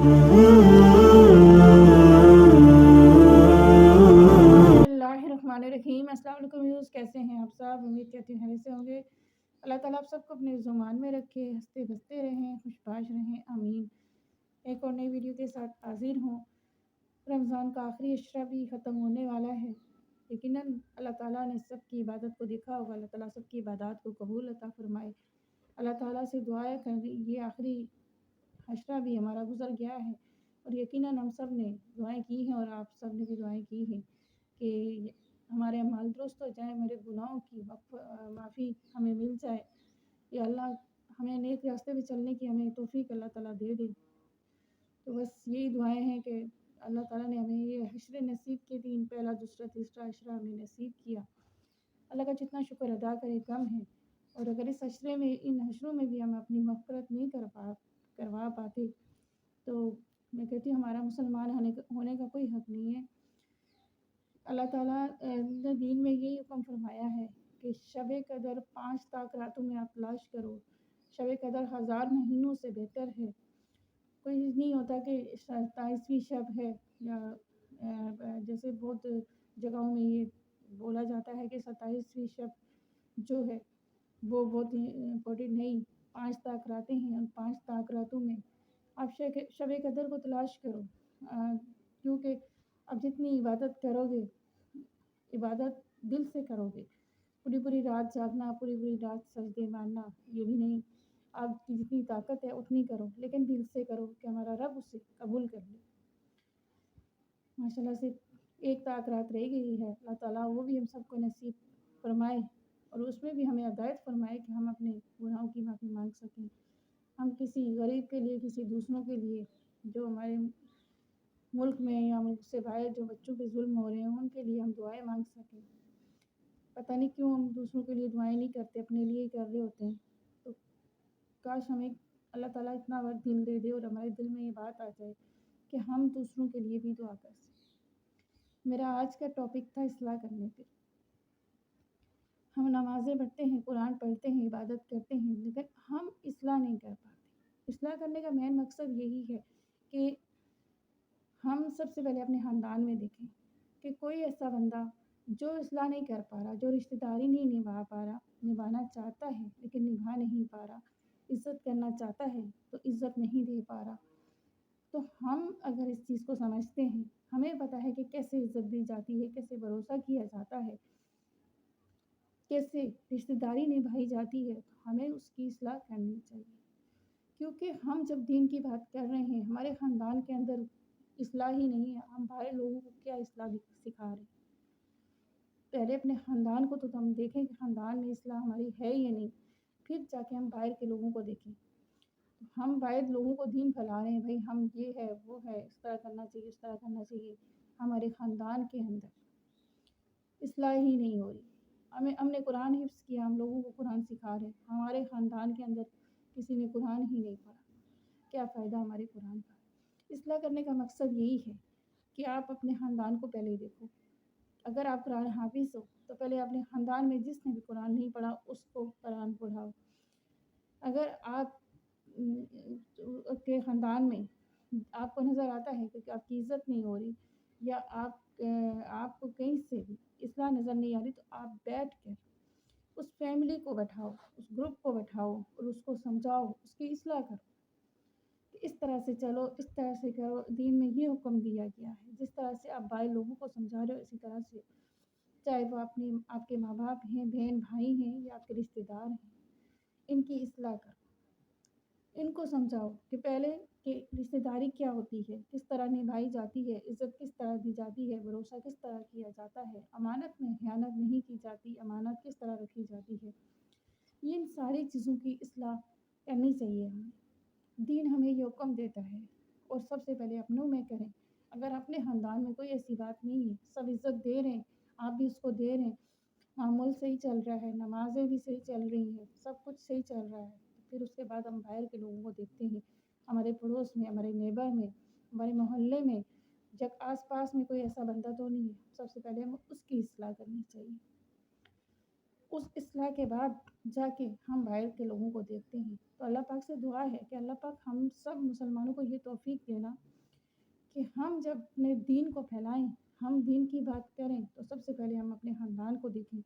बिस्मिल्लाहिर्रहमानिर्रहीम। अस्सलाम वालेकुम व्यूअर्स, कैसे हैं आप सब? उम्मीद करती हूँ खैरियत से होंगे। अल्लाह ताला आप सबको अपने ज़ुबान में रखे, हंसते बसते रहें, खुशबाश रहें, आमीन। एक और नई वीडियो के साथ हाजिर हूँ। रमज़ान का आखिरी अशरा भी ख़त्म होने वाला है। यकीनन अल्लाह ताला ने सबकी इबादत को देखा होगा। अल्लाह ताला सबकी इबादत को कबूल अता फ़रमाए। अल्लाह ताला से दुआएं करें, ये आखिरी अशरा भी हमारा गुज़र गया है और यकीनन हम सब ने दुआएं की हैं और आप सब ने भी दुआएं की हैं कि हमारे अमाल दुरुस्त हो जाए, मेरे गुनाहों की माफ़ी हमें मिल जाए। या अल्लाह हमें नेक रास्ते पे चलने की हमें तौफीक अल्लाह ताला दे दे। तो बस यही दुआएं हैं कि अल्लाह ताला ने हमें ये हश्र नसीब के दिन पहला, दूसरा, तीसरा अशरा हमें नसीब किया। अल्लाह का जितना शुक्र अदा करे कम है। और अगर इस अशरे में, इन हशरों में भी हम अपनी मग़फ़िरत नहीं करवा पाते तो मैं कहती हूँ हमारा मुसलमान होने का कोई हक़ नहीं है। अल्लाह ताला ने दीन में यही हुक्म फरमाया है कि शब कदर 5 ताक रातों में आप तलाश करो। शब कदर 1000 महीनों से बेहतर है। कोई नहीं होता कि 27वीं शब है या जैसे बहुत जगहों में ये बोला जाता है कि 27वीं शब जो है वो बहुत ही इम्पोर्टेंट नहीं। 5 ताक रातें हैं और 5 ताक रातों में आप शब कदर को तलाश करो। क्योंकि अब जितनी इबादत करोगे, इबादत दिल से करोगे, पूरी पूरी रात जागना, पूरी पूरी रात सजदे मारना ये भी नहीं। आपकी जितनी ताकत है उतनी करो, लेकिन दिल से करो कि हमारा रब उसे कबूल कर ले। माशाल्लाह से एक ताक रात रह गई है, अल्लाह ताला वो भी हम सबको नसीब फरमाए और उसमें भी हमें हिदायत फरमाए कि हम अपने गुनाहों की माफ़ी मांग सकें। हम किसी गरीब के लिए, किसी दूसरों के लिए, जो हमारे मुल्क में या मुल्क से बाहर जो बच्चों पे जुल्म हो रहे हैं उनके लिए हम दुआएं मांग सकें। पता नहीं क्यों हम दूसरों के लिए दुआएं नहीं करते, अपने लिए ही कर रहे होते हैं। तो काश हमें अल्लाह ताला इतना बड़ा दिल दे दे और हमारे दिल में ये बात आ जाए कि हम दूसरों के लिए भी दुआ कर सकें। मेरा आज का टॉपिक था इस्लाह करने पे। हम नमाज़ें पढ़ते हैं, कुरान पढ़ते हैं, इबादत करते हैं, लेकिन हम इस्लाह नहीं कर पाते। इस्लाह करने का मेन मकसद यही है कि हम सबसे पहले अपने ख़ानदान में देखें कि कोई ऐसा बंदा जो इस्लाह नहीं कर पा रहा, जो रिश्तेदारी नहीं निभा पा रहा, निभाना चाहता है लेकिन निभा नहीं पा रहा, इज़्ज़त करना चाहता है तो इज़्ज़त नहीं दे पा रहा। तो हम अगर इस चीज़ को समझते हैं, हमें पता है कि कैसे इज़्ज़त दी जाती है, कैसे भरोसा किया जाता है, कैसे रिश्तेदारी निभाई जाती है, तो हमें उसकी इस्लाह करनी चाहिए। क्योंकि हम जब दीन की बात कर रहे हैं, हमारे ख़ानदान के अंदर इस्लाह ही नहीं है, हम बाहर लोगों को क्या इस्लाह सिखा रहे हैं। पहले अपने ख़ानदान को तो हम देखें कि ख़ानदान में इस्लाह हमारी है या नहीं, फिर जाके हम बाहर के लोगों को देखें। हम बाहर लोगों को दीन फैला रहे हैं, भाई हम ये है, वो है, इस तरह करना चाहिए, इस तरह करना चाहिए। हमारे ख़ानदान के अंदर इस्लाह ही नहीं हो रही। हमने कुरान हिफ्ज़ किया, हम लोगों को कुरान सिखा रहे हैं, हमारे ख़ानदान के अंदर किसी ने कुरान ही नहीं पढ़ा। क्या फ़ायदा हमारे कुरान का? इस्लाह करने का मकसद यही है कि आप अपने ख़ानदान को पहले देखो। अगर आप कुरान हाफ़िज़ हो तो पहले अपने ख़ानदान में जिसने भी कुरान नहीं पढ़ा उसको कुरान पढ़ाओ। अगर आप के ख़ानदान में आपको नज़र आता है कि आपकी इज़्ज़त नहीं हो रही या आपको कहीं से भी इस्लाह नज़र नहीं आ रही, तो आप बैठ कर उस फैमिली को बैठाओ, उस ग्रुप को बैठाओ और उसको समझाओ, उसकी इस्लाह करो कि इस तरह से चलो, इस तरह से करो। दीन में ये हुक्म दिया गया है। जिस तरह से आप बाहर लोगों को समझा रहे हो, इसी तरह से, चाहे वो आपके माँ-बाप हैं, बहन-भाई हैं या आपके रिश्तेदार हैं, इनकी इस्लाह करो। इनको समझाओ कि पहले कि रिश्तेदारी क्या होती है, किस तरह निभाई जाती है, इज़्ज़त किस तरह दी जाती है, भरोसा किस तरह किया जाता है, अमानत में ख़यानत नहीं की जाती, अमानत किस तरह रखी जाती है। ये इन सारी चीज़ों की इस्लाह करनी चाहिए हमें। दीन हमें ये हुक्म देता है और सबसे पहले अपनों में करें। अगर अपने ख़ानदान में कोई ऐसी बात नहीं है, सब इज़्ज़त दे रहे हैं, आप भी उसको दे रहे हैं, मामूल सही चल रहा है, नमाज़ें भी सही चल रही हैं, सब कुछ सही चल रहा है, तो फिर उसके बाद हम बाहर के लोगों को देखते हैं, हमारे पड़ोस में, हमारे नेबर में, हमारे मोहल्ले में, जब आस-पास में कोई ऐसा बंदा तो नहीं है, सबसे पहले हमें उसकी इस्लाह करनी चाहिए। اس اصلاح کے بعد جا کے ہم باہر کے لوگوں کو دیکھتے ہیں۔ تو اللہ پاک سے دعا ہے کہ اللہ پاک ہم سب مسلمانوں کو یہ توفیق دینا کہ ہم جب اپنے دین کو پھیلائیں، ہم دین کی بات کریں تو سب سے پہلے ہم اپنے خاندان کو دیکھیں،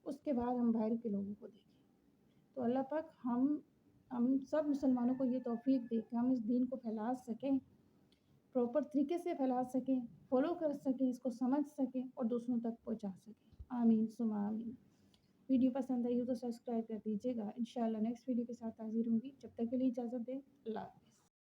اس کے بعد ہم باہر کے لوگوں کو دیکھیں۔ تو اللہ پاک ہم سب مسلمانوں کو یہ توفیق دے کہ ہم اس دین کو پھیلا سکیں، پراپر طریقے سے پھیلا سکیں، فالو کر سکیں، اس کو سمجھ سکیں اور دوسروں تک پہنچا سکیں۔ آمین ثم آمین۔ ویڈیو پسند آئی ہو تو سبسکرائب کر دیجیے گا۔ انشاءاللہ نیکسٹ ویڈیو کے ساتھ حاضر ہوں گی، جب تک کے لیے اجازت دیں، اللہ حافظ۔